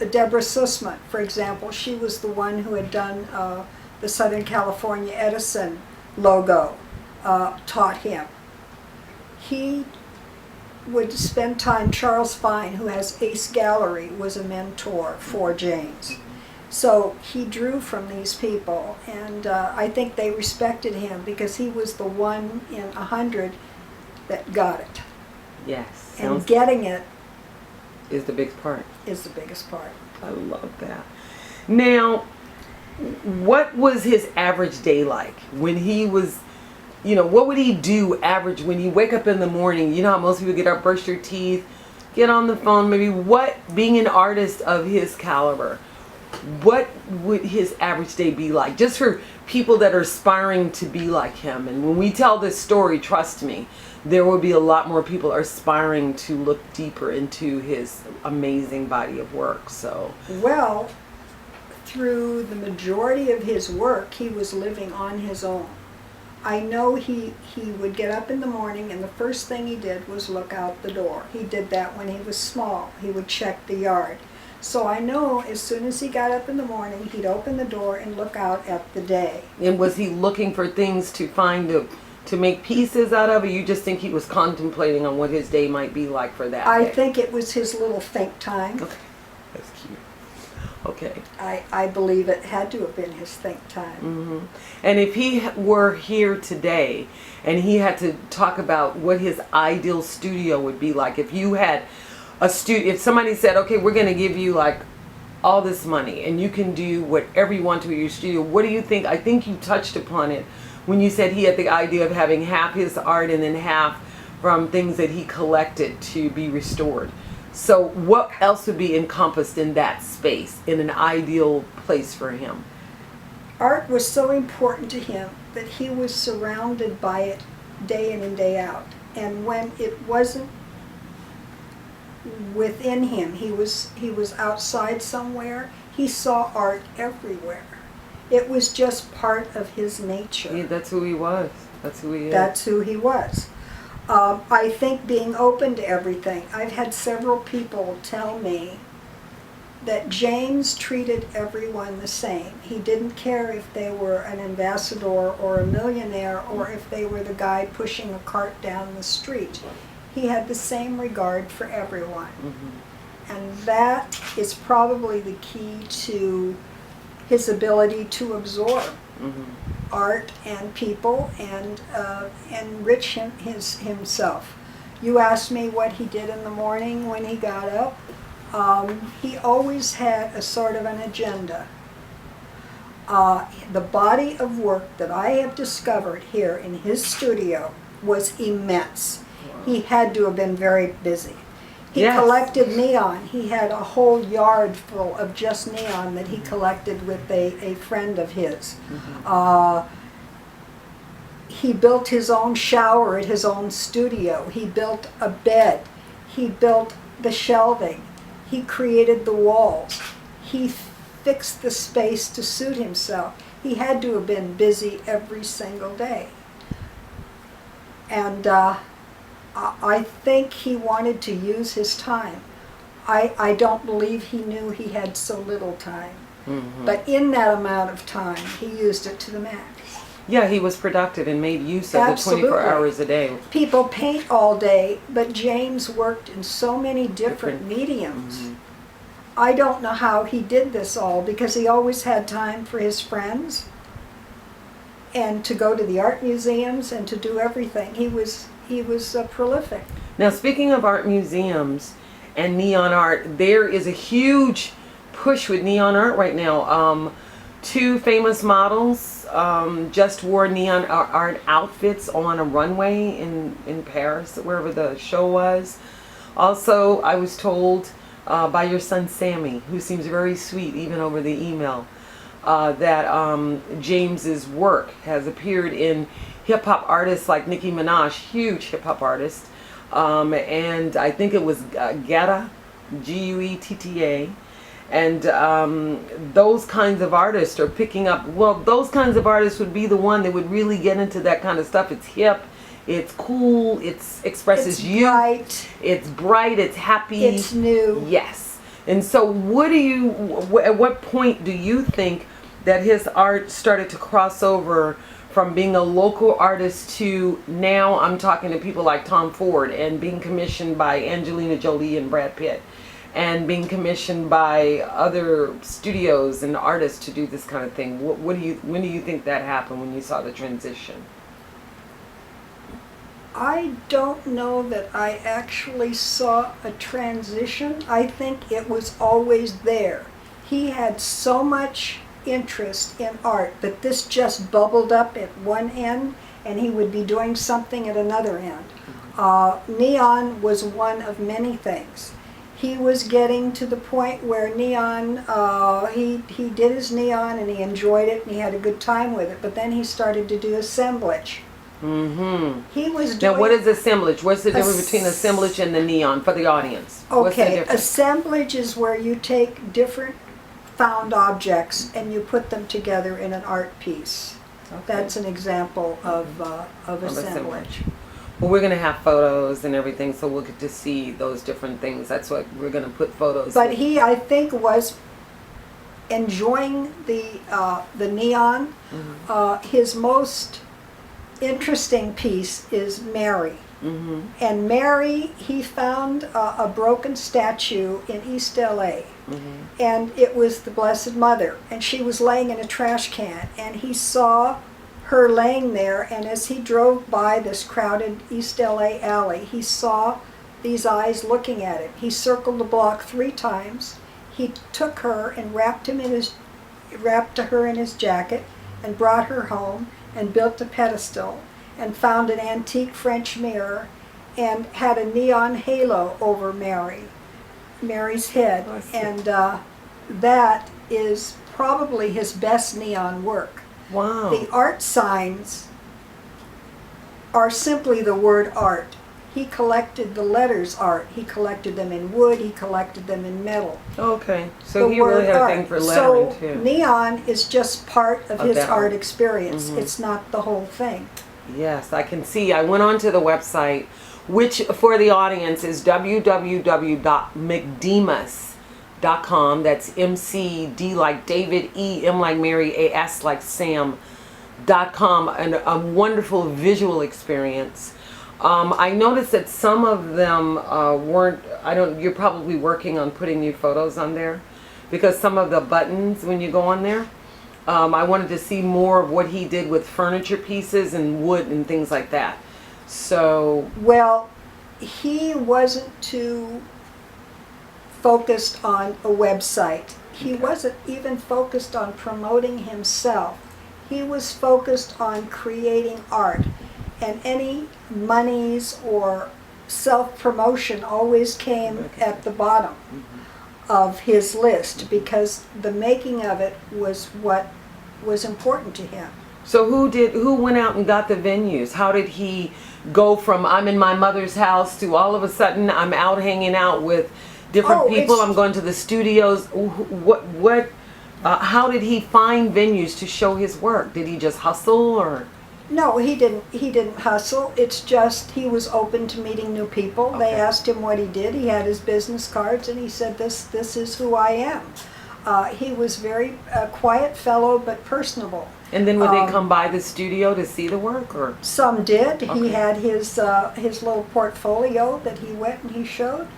Deborah Sussman, for example, she was the one who had done the Southern California Edison logo, taught him. He would spend time, Charles Fine, who has Ace Gallery, was a mentor for James. So he drew from these people, and I think they respected him because he was the one in 100 that got it. Yes. And getting it is the biggest part. Is the biggest part. I love that. Now, what was his average day like when he was, what would he do average when he wake up in the morning? You know how most people get up, brush their teeth, get on the phone, maybe being an artist of his caliber, what would his average day be like? Just for people that are aspiring to be like him. And when we tell this story, trust me, there will be a lot more people aspiring to look deeper into his amazing body of work. So, well, through the majority of his work, he was living on his own. I know he would get up in the morning, and the first thing he did was look out the door. He did that when he was small. He would check the yard. So I know as soon as he got up in the morning, he'd open the door and look out at the day. And was he looking for things to to make pieces out of, or you just think he was contemplating on what his day might be like for that I day? think it was his little think time. Okay, that's cute. Okay. I believe it had to have been his think time. Mm-hmm. And if he were here today and he had to talk about what his ideal studio would be like, if you had if somebody said, okay, we're going to give you like all this money and you can do whatever you want to with your studio, what do you think? I think you touched upon it when you said he had the idea of having half his art and then half from things that he collected to be restored. So what else would be encompassed in that space, in an ideal place for him? Art was so important to him that he was surrounded by it day in and day out. And when it wasn't within him, he was outside somewhere, he saw art everywhere. It was just part of his nature. Yeah, that's who he was. That's who he is. That's who he was. I think being open to everything. I've had several people tell me that James treated everyone the same. He didn't care if they were an ambassador or a millionaire or if they were the guy pushing a cart down the street. He had the same regard for everyone. Mm-hmm. And that is probably the key to his ability to absorb art and people and enrich himself. You asked me what he did in the morning when he got up. He always had a sort of an agenda. The body of work that I have discovered here in his studio was immense. He had to have been very busy. He collected neon. He had a whole yard full of just neon that he collected with a friend of his. He built his own shower at his own studio. He built a bed. He built the shelving. He created the walls. He fixed the space to suit himself. He had to have been busy every single day. And I think he wanted to use his time. I don't believe he knew he had so little time. Mm-hmm. But in that amount of time, he used it to the max. Yeah, he was productive and made use of Absolutely. the 24 hours a day. People paint all day, but James worked in so many different mediums. Mm-hmm. I don't know how he did this all, because he always had time for his friends and to go to the art museums and to do everything. He was prolific. Now, speaking of art museums and neon art, there is a huge push with neon art right now. Two famous models just wore neon art outfits on a runway in Paris, wherever the show was. Also, I was told by your son Sammy, who seems very sweet even over the email, that James's work has appeared in hip-hop artists like Nicki Minaj, huge hip-hop artist, and I think it was Guetta, Guetta, and those kinds of artists are picking up. Well, those kinds of artists would be the one that would really get into that kind of stuff. It's hip, it's cool, it expresses youth, bright, it's bright, it's happy, it's new. Yes. And so at what point do you think that his art started to cross over from being a local artist to now I'm talking to people like Tom Ford and being commissioned by Angelina Jolie and Brad Pitt and being commissioned by other studios and artists to do this kind of thing? When do you think that happened, when you saw the transition? I don't know that I actually saw a transition. I think it was always there. He had so much interest in art that this just bubbled up at one end and he would be doing something at another end. Neon was one of many things. He was getting to the point where neon, he did his neon and he enjoyed it and he had a good time with it, but then he started to do assemblage. Mm-hmm. He was doing... Now what is assemblage? What's the difference between assemblage and the neon for the audience? What's the Okay, difference? assemblage is where you take different found objects and you put them together in an art piece. Okay. That's an example of assemblage. Well, we're going to have photos and everything, so we'll get to see those different things. That's what we're going to put photos. But he, I think, was enjoying the neon. Mm-hmm. His most interesting piece is Mary. Mm-hmm. And Mary, he found a broken statue in East LA. Mm-hmm. And it was the Blessed Mother. And she was laying in a trash can. And he saw her laying there. And as he drove by this crowded East LA alley, he saw these eyes looking at him. He circled the block 3 times. He took her and wrapped her in his jacket and brought her home and built a pedestal and found an antique French mirror and had a neon halo over Mary's head. And that is probably his best neon work. Wow. The art signs are simply the word art. He collected the letters art. He collected them in wood. He collected them in metal. Okay. So The he really word had a art. thing for lettering So too. neon is just part of his that art art. experience. Mhm. It's not the whole thing. Yes, I can see. I went onto the website, which for the audience is www.mcdemas.com. That's M-C-D like David, E-M like Mary, A-S like Sam.com. And a wonderful visual experience. I noticed that some of them weren't, you're probably working on putting new photos on there, because some of the buttons when you go on there, I wanted to see more of what he did with furniture pieces and wood and things like that. So, Well, he wasn't too focused on a website. He wasn't even focused on promoting himself. He was focused on creating art. And any monies or self-promotion always came at the bottom of his list, because the making of it was what was important to him. so who went out and got the venues? How did he go from I'm in my mother's house to all of a sudden I'm out hanging out with different people? I'm going to the studios. How did he find venues to show his work? Did he just hustle or? No, he didn't hustle. It's just he was open to meeting new people. They Okay. asked him what he did. He had his business cards and he said, this is who I am. He was very quiet fellow, but personable. And then would they come by the studio to see the work, or? Some did. Okay. He had his little portfolio that he went and he showed.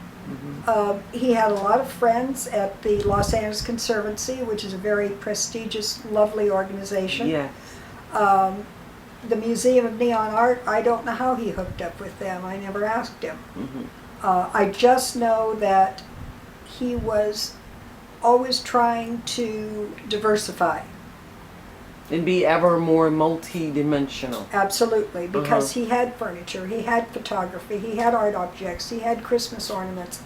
He had a lot of friends at the Los Angeles Conservancy, which is a very prestigious, lovely organization. Yeah. The Museum of Neon Art, I don't know how he hooked up with them. I never asked him. I just know that he was always trying to diversify. And be ever more multi-dimensional. Absolutely, because he had furniture, he had photography, he had art objects, he had Christmas ornaments,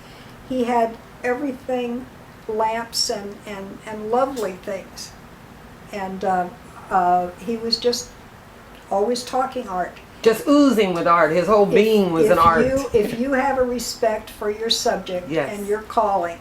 he had everything, lamps and lovely things. And he was just always talking art. Just oozing with art. His whole being was an art. If you have a respect for your subject Yes. and your calling,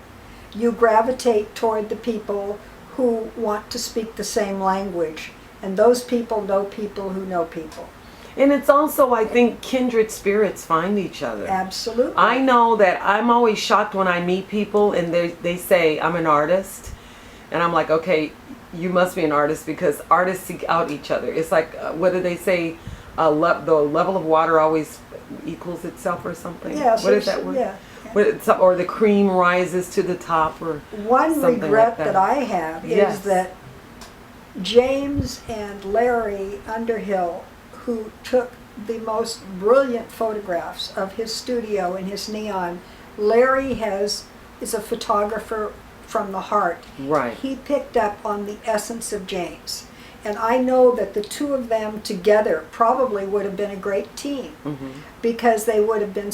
you gravitate toward the people who want to speak the same language. And those people know people who know people. And it's also, I think, kindred spirits find each other. Absolutely. I know that I'm always shocked when I meet people and they say, I'm an artist. And I'm like, okay, you must be an artist because artists seek out each other. It's like, what do they say? The level of water always equals itself or something? Yeah, What is that word? Yeah. Or the cream rises to the top or One something regret like that I have Yes. is that James and Larry Underhill, who took the most brilliant photographs of his studio and his neon, Larry is a photographer from the heart. Right. He picked up on the essence of James. And I know that the two of them together probably would have been a great team Mm-hmm. because they would have been